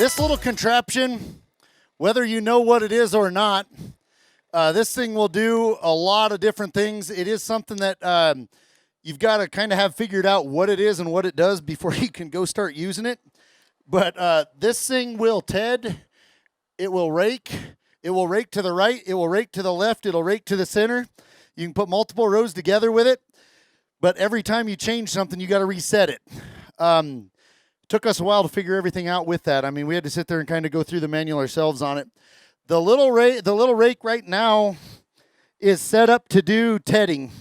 This little contraption, whether you know what it is or not, this thing will do a lot of different things. It is something that you've got to kind of have figured out what it is and what it does before you can go start using it. But this thing will TED, it will rake to the right, it will rake to the left, it'll rake to the center. You can put multiple rows together with it, but every time you change something, you got to reset it. Took us a while to figure everything out with that. I mean, we had to sit there and kind of go through the manual ourselves on it. The little rake right now is set up to do tedding.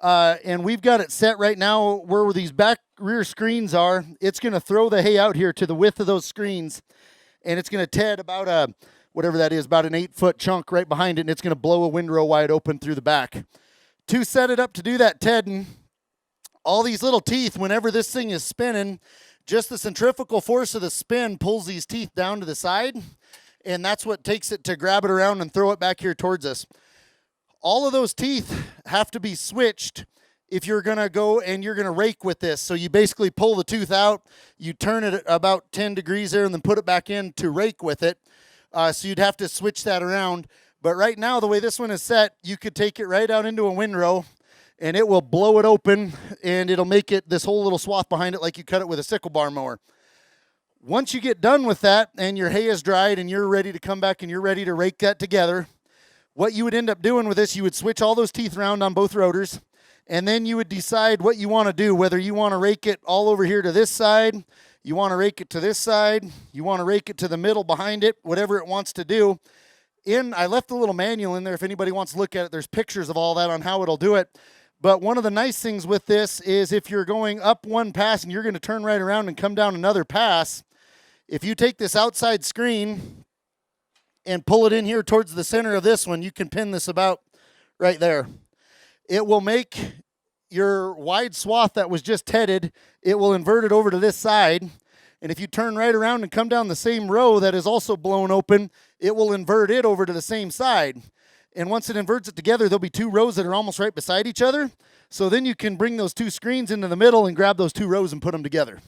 And we've got it set right now where these back rear screens are. It's going to throw the hay out here to the width of those screens, and it's going to TED about whatever that is, about an 8-foot chunk right behind it, and it's going to blow a windrow wide open through the back. To set it up to do that tedding, all these little teeth, whenever this thing is spinning, just the centrifugal force of the spin pulls these teeth down to the side, and that's what takes it to grab it around and throw it back here towards us. All of those teeth have to be switched if you're going to go and you're going to rake with this. So you basically pull the tooth out, you turn it about 10 degrees there, and then put it back in to rake with it. So you'd have to switch that around. But right now, the way this one is set, you could take it right out into a windrow, and it will blow it open, and it'll make it this whole little swath behind it like you cut it with a sickle bar mower. Once you get done with that and your hay is dried and you're ready to come back and you're ready to rake that together, what you would end up doing with this, you would switch all those teeth around on both rotors, and then you would decide what you want to do, whether you want to rake it all over here to this side, you want to rake it to this side, you want to rake it to the middle behind it, whatever it wants to do. I left a little manual in there if anybody wants to look at it. There's pictures of all that on how it'll do it. But one of the nice things with this is if you're going up one pass and you're going to turn right around and come down another pass, if you take this outside screen and pull it in here towards the center of this one, you can pin this about right there. It will make your wide swath that was just tedded, it will invert it over to this side. And if you turn right around and come down the same row that is also blown open, it will invert it over to the same side. And once it inverts it together, there'll be two rows that are almost right beside each other. So then you can bring those two screens into the middle and grab those two rows and put them together.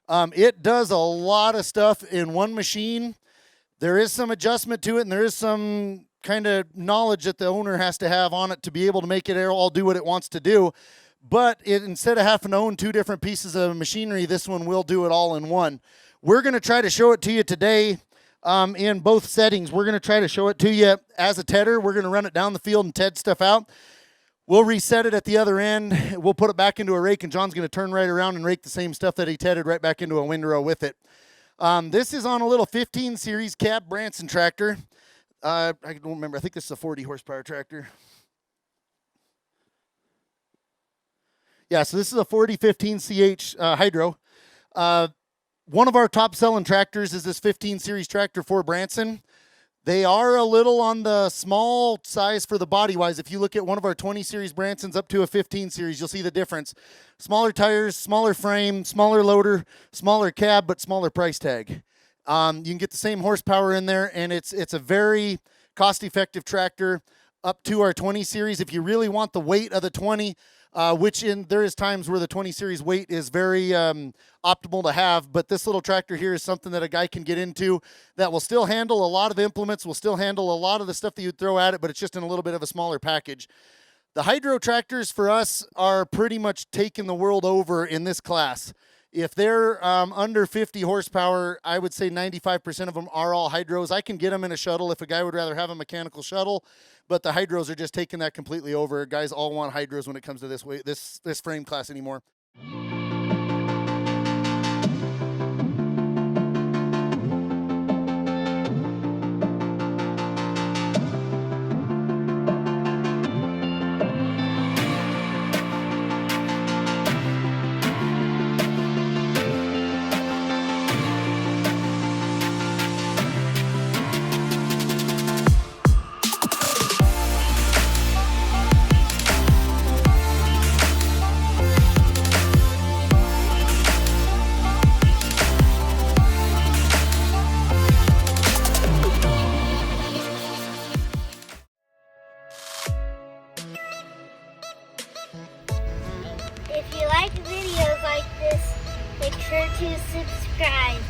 It does a lot of stuff in one machine. There is some adjustment to it, and there is some kind of knowledge that the owner has to have on it to be able to make it all do what it wants to do. But instead of having to own two different pieces of machinery, this one will do it all in one. We're going to try to show it to you today in both settings. We're going to try to show it to you as a tedder. We're going to run it down the field and TED stuff out. We'll reset it at the other end. We'll put it back into a rake, and John's going to turn right around and rake the same stuff that he tedded right back into a windrow with it. This is on a little 15 series cab Branson tractor. I don't remember. I think this is a 40 horsepower tractor. Yeah, so this is a 4015 CH hydro. One of our top selling tractors is this 15 series tractor for Branson. They are a little on the small size for the body-wise. If you look at one of our 20 series Bransons up to a 15 series, you'll see the difference. Smaller tires, smaller frame, smaller loader, smaller cab, but smaller price tag. You can get the same horsepower in there, and it's a very cost-effective tractor up to our 20 series. If you really want the weight of the 20, there is times where the 20 series weight is very optimal to have, but this little tractor here is something that a guy can get into that will still handle a lot of implements, will still handle a lot of the stuff that you'd throw at it, but it's just in a little bit of a smaller package. The hydro tractors for us are pretty much taking the world over in this class. If they're under 50 horsepower, I would say 95% of them are all hydros. I can get them in a shuttle if a guy would rather have a mechanical shuttle, but the hydros are just taking that completely over. Guys all want hydros when it comes to this frame class anymore. If you like videos like this, make sure to subscribe.